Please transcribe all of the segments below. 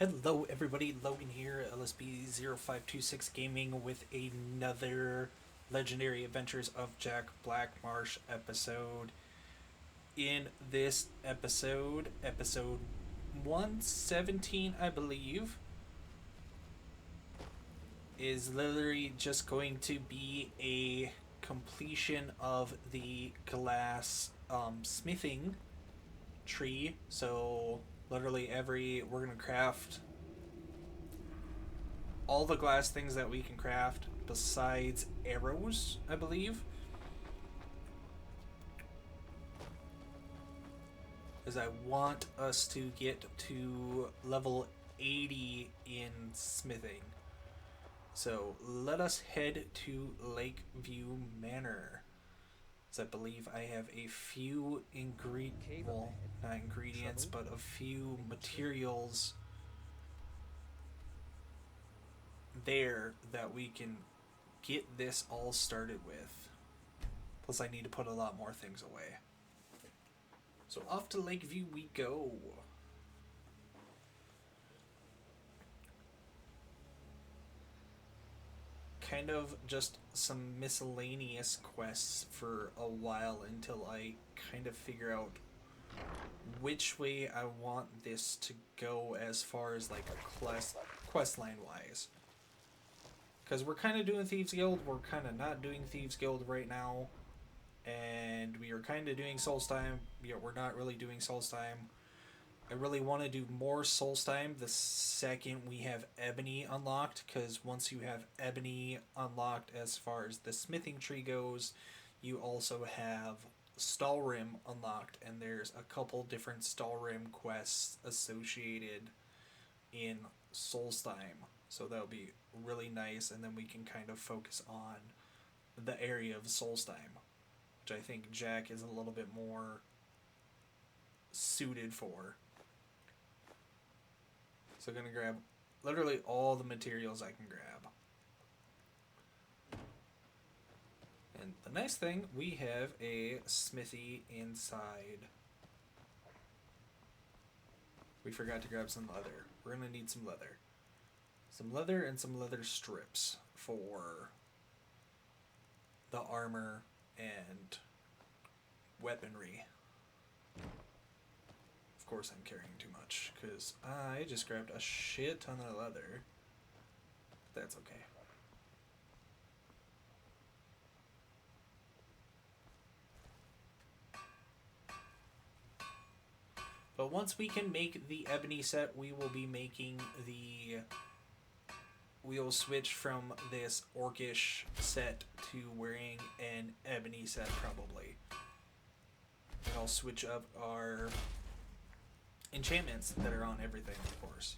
Hello everybody, Logan here, LSB0526 Gaming with another Legendary Adventures of Jack Blackmarsh episode. In this episode 117 I believe, is literally just going to be a completion of the glass smithing tree. So literally we're gonna craft all the glass things that we can craft besides arrows, I believe. As I want us to get to level 80 in smithing. So let us head to Lakeview Manor. As I believe I have a few not ingredients, but a few materials there that we can get this all started with. Plus I need to put a lot more things away. So off to Lakeview we go. Kind of just some miscellaneous quests for a while until I kind of figure out which way I want this to go as far as like a quest line wise. Because we're kind of doing Thieves Guild, we're kind of not doing Thieves Guild right now. And we are kind of doing Solstheim, yet we're not really doing Solstheim. I really want to do more Solstheim the second we have Ebony unlocked, because once you have Ebony unlocked as far as the smithing tree goes, you also have Stalrim unlocked, and there's a couple different Stalrim quests associated in Solstheim. So that'll be really nice, and then we can kind of focus on the area of Solstheim, which I think Jack is a little bit more suited for. So I'm going to grab literally all the materials I can grab. And the nice thing, we have a smithy inside. We forgot to grab some leather. We're going to need some leather. Some leather and some leather strips for the armor and weaponry. Of course I'm carrying too much, because I just grabbed a shit ton of leather. That's okay. But once we can make the ebony set, we will be making the... We will switch from this orcish set to wearing an ebony set, probably. And I'll switch up our enchantments that are on everything, of course.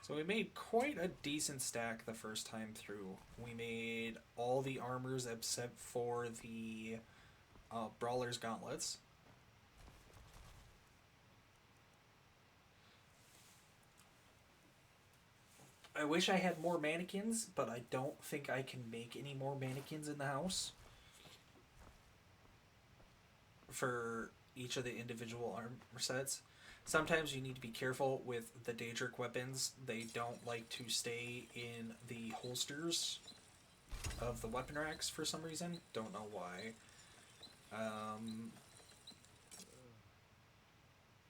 So we made quite a decent stack the first time through. We made all the armors except for the Brawler's Gauntlets. I wish I had more mannequins, but I don't think I can make any more mannequins in the house for each of the individual armor sets. Sometimes you need to be careful with the Daedric weapons. They don't like to stay in the holsters of the weapon racks for some reason. Don't know why.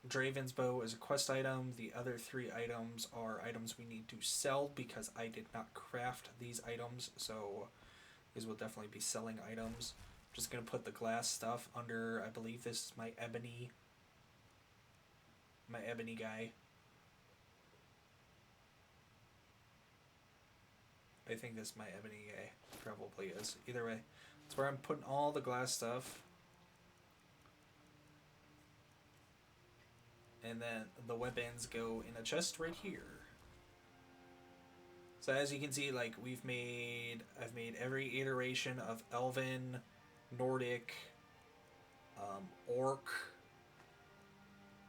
Draven's bow is a quest item. The other three items are items we need to sell because I did not craft these items, so these will definitely be selling items. I'm just going to put the glass stuff under, I believe this is my ebony guy. I think this is my ebony guy. Probably is. Either way, that's where I'm putting all the glass stuff. And then the weapons go in a chest right here. So as you can see, like I've made every iteration of Elven, Nordic, Orc,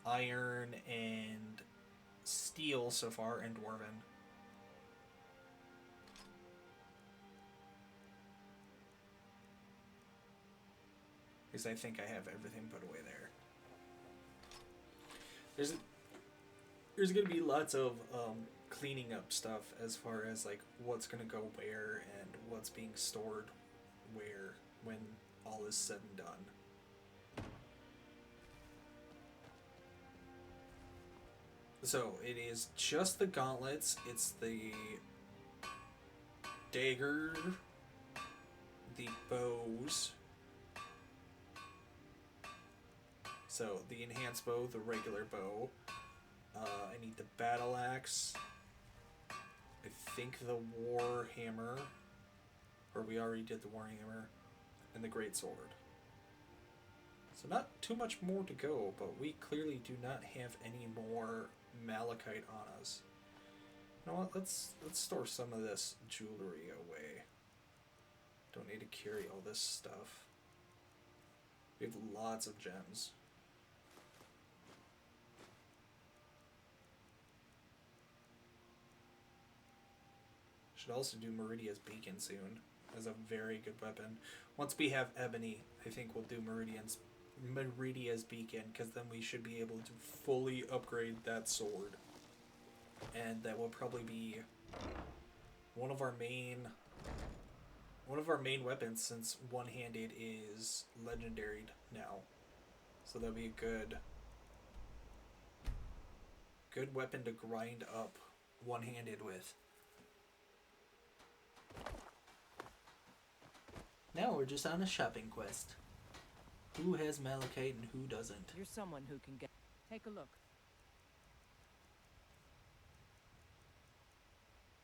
Iron, and Steel so far, and Dwarven. Because I think I have everything put away there. There's there's gonna be lots of cleaning up stuff as far as like what's gonna go where and what's being stored where when all is said and done. So it is just the gauntlets. It's the dagger, the bows. So the enhanced bow, the regular bow. I need the battle axe. I think the war hammer, or we already did the war hammer, and the great sword. So not too much more to go, but we clearly do not have any more malachite on us. You know what? Let's store some of this jewelry away. Don't need to carry all this stuff. We have lots of gems. Should also do Meridia's Beacon soon as a very good weapon. Once we have Ebony, I think we'll do Meridia's Beacon, because then we should be able to fully upgrade that sword. And that will probably be one of our main weapons, since one-handed is legendary now. So that'll be a good weapon to grind up one-handed with. Now we're just on a shopping quest. Who has malachite and who doesn't? You're someone who can get... Take a look.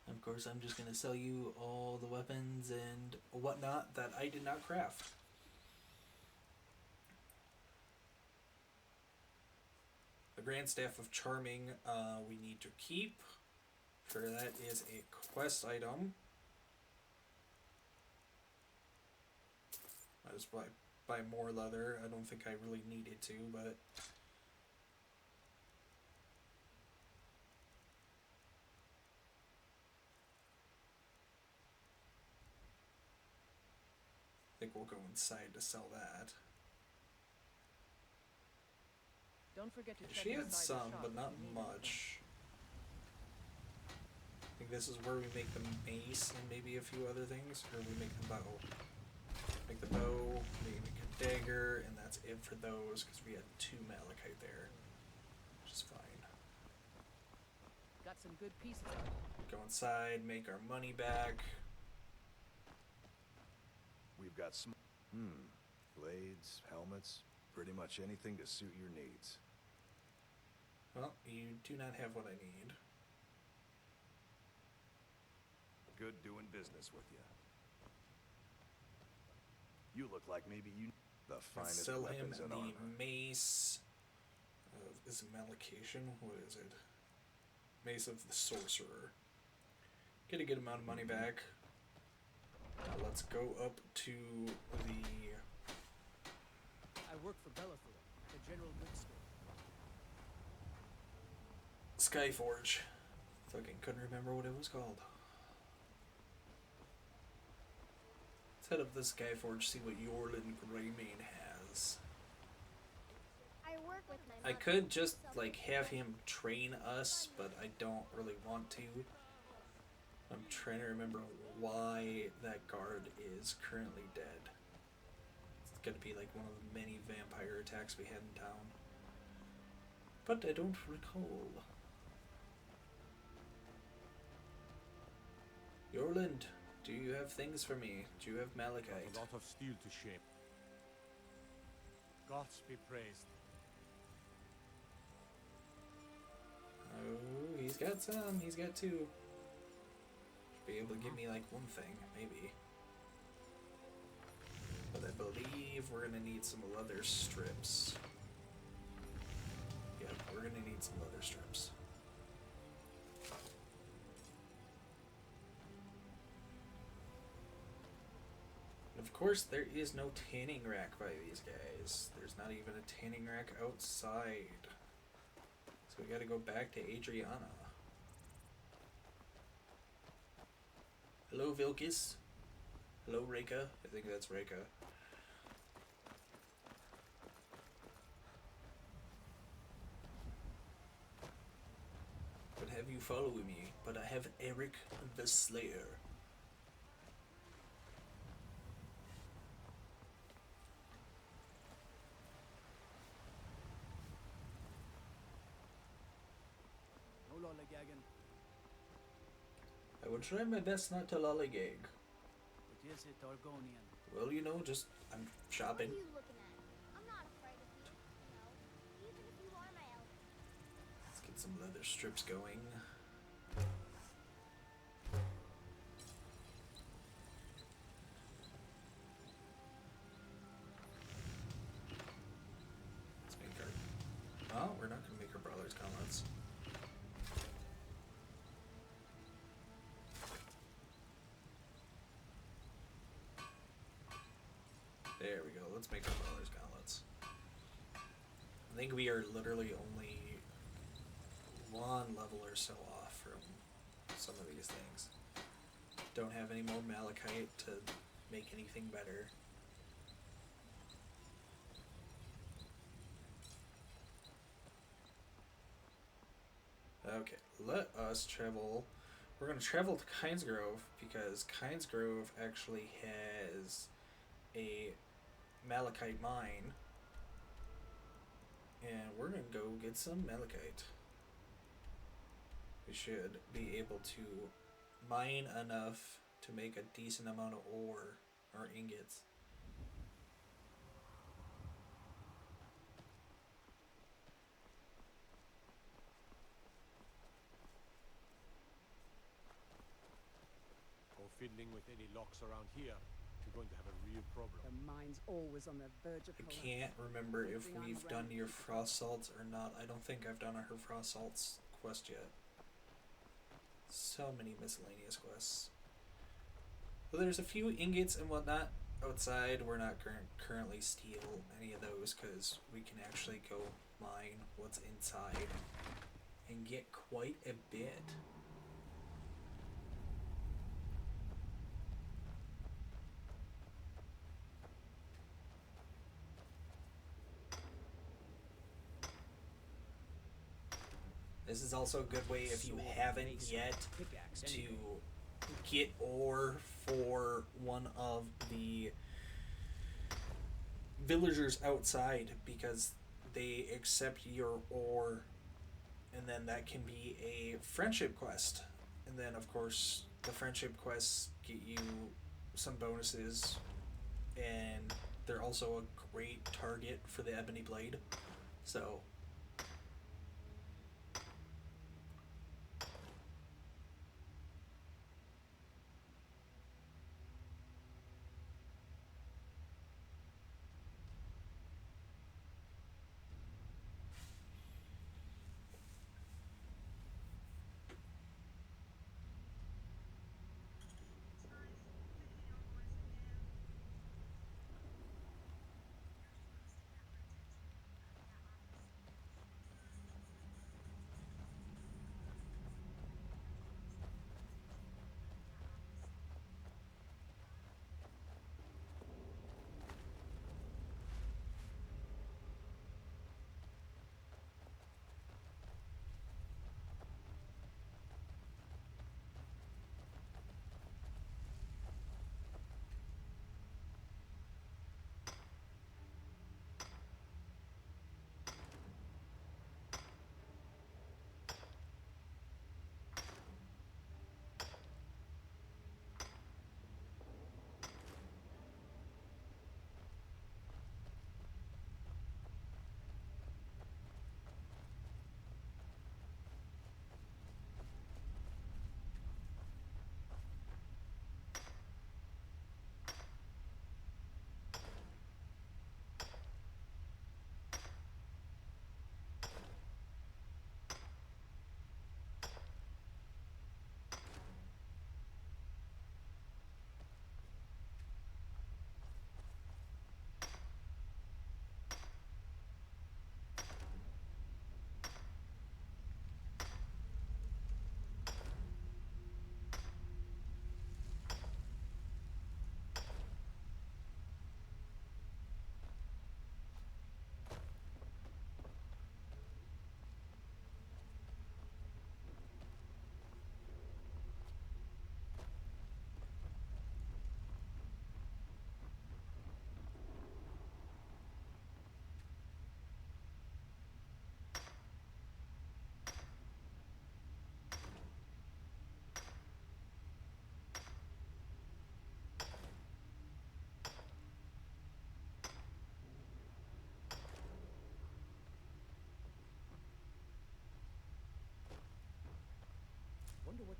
Of course, I'm just going to sell you all the weapons and whatnot that I did not craft. The Grand Staff of Charming we need to keep. For that is a quest item. I just buy more leather. I don't think I really needed to, but... I think we'll go inside to sell that. Don't forget to She had some, but not much. I think this is where we make the mace and maybe a few other things, or we make the bow. Make the bow, make a dagger, and that's it for those, because we had 2 malachite there, which is fine. Got some good pieces. Go inside, make our money back. We've got some blades, helmets, pretty much anything to suit your needs. Well, you do not have what I need. Good doing business with you. You look like maybe you the finest Sell him weapons and the armor. mace. Is it Malachation? What is it? Mace of the Sorcerer. Get a good amount of money back. Now let's go up to the... I work for Bellathor, the general goods store. Skyforge. Fucking couldn't remember what it was called. Let's head up this Skyforge, see what Yorlin Greymane has. I could just, like, have him train us, but I don't really want to. I'm trying to remember why that guard is currently dead. It's gonna be like one of the many vampire attacks we had in town. But I don't recall. Yorland, do you have things for me? Do you have malachite? A lot of steel to shape. Gods be praised. Oh, he's got some. He's got 2. Should be able to give me like 1 thing, maybe. But I believe we're gonna need some leather strips. Yep, we're gonna need some leather strips. And of course, there is no tanning rack by these guys. There's not even a tanning rack outside. So we gotta go back to Adriana. Hello, Vilkis. Hello, Reka. I think that's Reka. follow me, but I have Eric the Slayer. No lollygagging. I will try my best not to lollygag. It is it Argonian. Well, you know, just I'm What shopping. are you looking at? I'm not afraid of you, even if you are my elf. Let's get some leather strips going. Let's make our... Oh, we're not going to make our brawler's gauntlets. There we go. Let's make our brawler's gauntlets. I think we are literally only one level or so off from some of these things. Don't have any more malachite to make anything better. Okay, let us travel. We're going to travel to Kynesgrove because Kynesgrove actually has a malachite mine. And we're going to go get some malachite. We should be able to mine enough to make a decent amount of ore or ingots. Go fiddling with any locks around here. You're going to have a real problem. The mine's always on the verge of I collapse. can't remember if Everything on we've the done ground your keeps frost salts or not. I don't think I've done her frost salts quest yet. So many miscellaneous quests. Well, there's a few ingots and whatnot outside. We're not currently steal any of those because we can actually go mine what's inside and get quite a bit. This is also a good way if you Sword, haven't mace, yet pickaxe, to anything. get ore for one of the villagers outside because they accept your ore, and then that can be a friendship quest. And then of course the friendship quests get you some bonuses, and they're also a great target for the ebony blade. So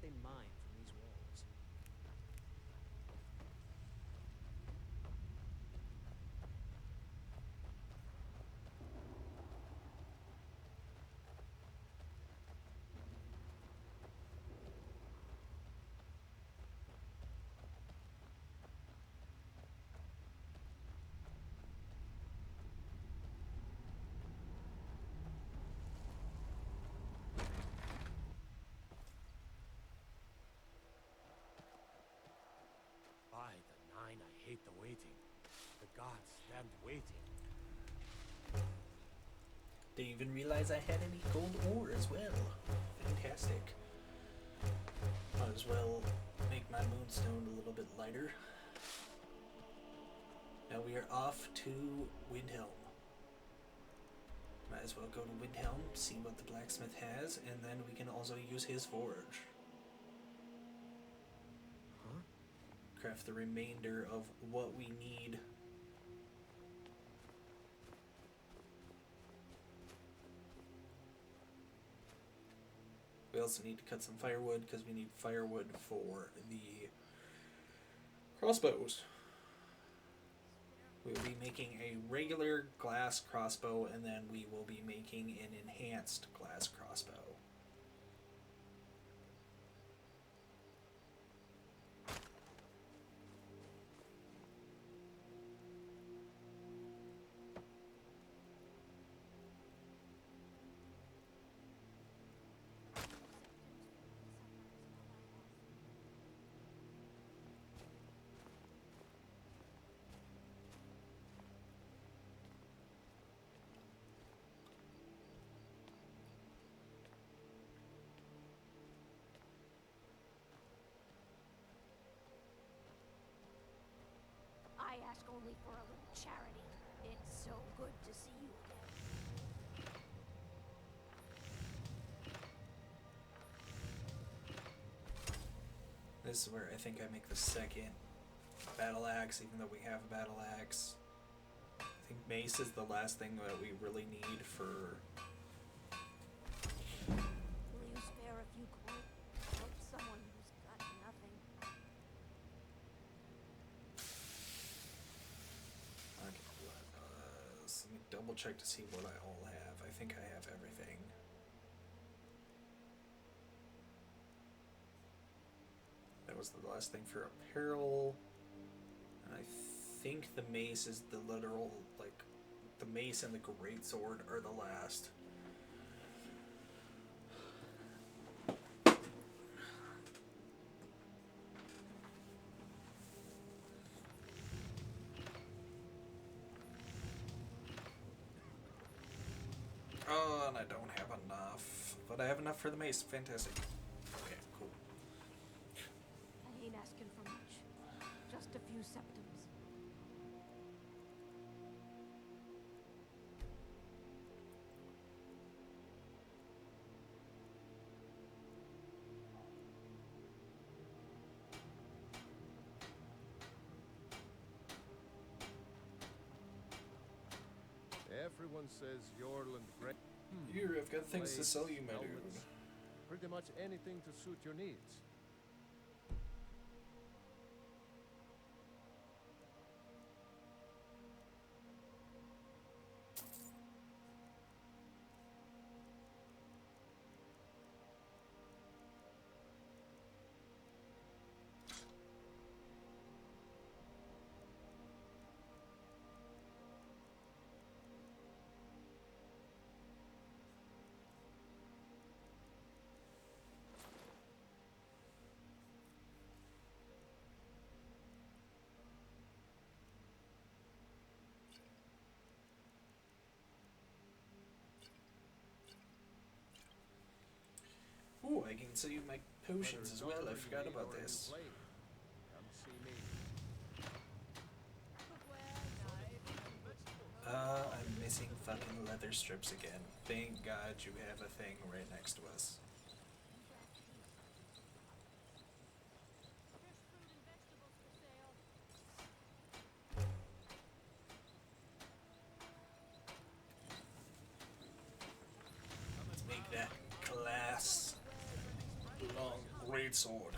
they mine from these walls? By the nine, I hate the waiting. The gods stand waiting. Didn't even realize I had any gold ore as well. Fantastic. Might as well make my moonstone a little bit lighter. Now we are off to Windhelm. Might as well go to Windhelm, see what the blacksmith has, and then we can also use his forge. Huh? Craft the remainder of what we need. We also need to cut some firewood because we need firewood for the crossbows. We'll be making a regular glass crossbow, and then we will be making an enhanced glass crossbow. I ask only for a little charity. It's so good to see you again. This is where I think I make the second battle axe, even though we have a battle axe. I think mace is the last thing that we really need for... Will you spare a few coins? Help someone who's got nothing. Okay, let me double check to see what I all have. I think I have everything. That was the last thing for apparel. And I think the mace is the literal, like, the mace and the greatsword are the last. Oh, and I don't have enough. But I have enough for the mace. Fantastic. Okay, cool. I ain't asking for much. Just a few septums. Everyone says Yorland Great. Here, I've got things to sell you, my dude. Pretty much anything to suit your needs. Ooh, I can sell you my potions as well. I forgot about this. Come see me. I'm missing fucking leather strips again. Thank God you have a thing right next to us. Fresh fruit and vegetables for sale. Let's make that class long great great sword.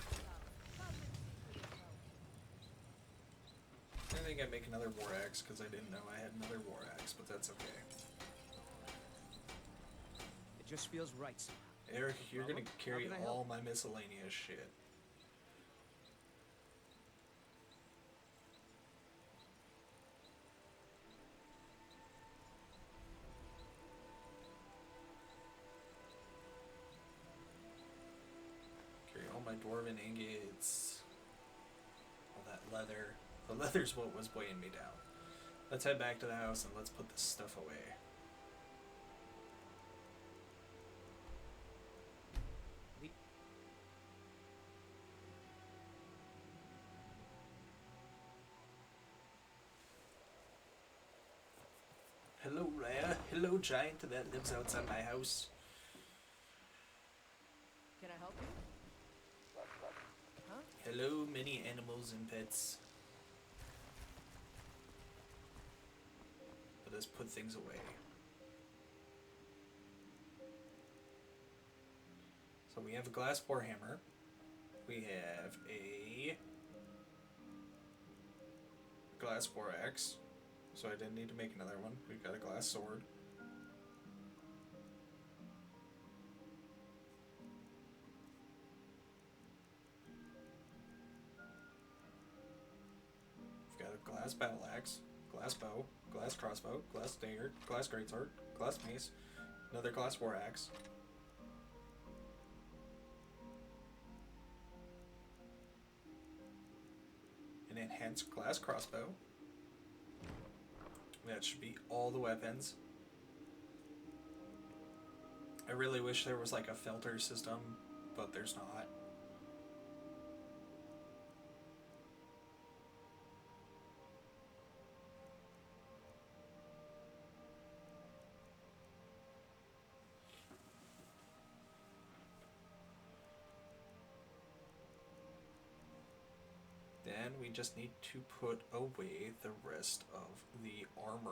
I think I make another war axe because I didn't know I had another war axe, but that's okay. It just feels right somehow. Eric, you're gonna carry can I all help? my miscellaneous shit. Carry all my dwarven ingots. All that leather. The leather's what was weighing me down. Let's head back to the house and let's put this stuff away. We- Hello, Raya. Hello, giant that lives outside my house. Can I help you? Huh? Hello, many animals and pets. Let us put things away. So we have a glass warhammer. We have a glass war axe. So I didn't need to make another one. We've got a glass sword. We've got a glass battle axe, glass bow, glass crossbow, glass dagger, glass greatsword, glass mace, another glass war axe. An enhanced glass crossbow. That should be all the weapons. I really wish there was like a filter system, but there's not. Then we just need to put away the rest of the armor.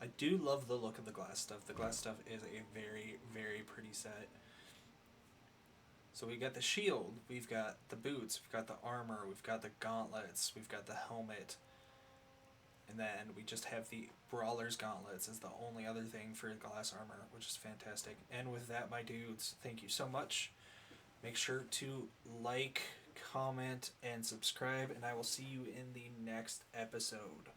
I do love the look of the glass stuff. The glass stuff is a very, very pretty set. So we got the shield, we've got the boots, we've got the armor, we've got the gauntlets, we've got the helmet. And then we just have the Brawler's Gauntlets as the only other thing for glass armor, which is fantastic. And with that, my dudes, thank you so much. Make sure to like, comment, and subscribe, and I will see you in the next episode.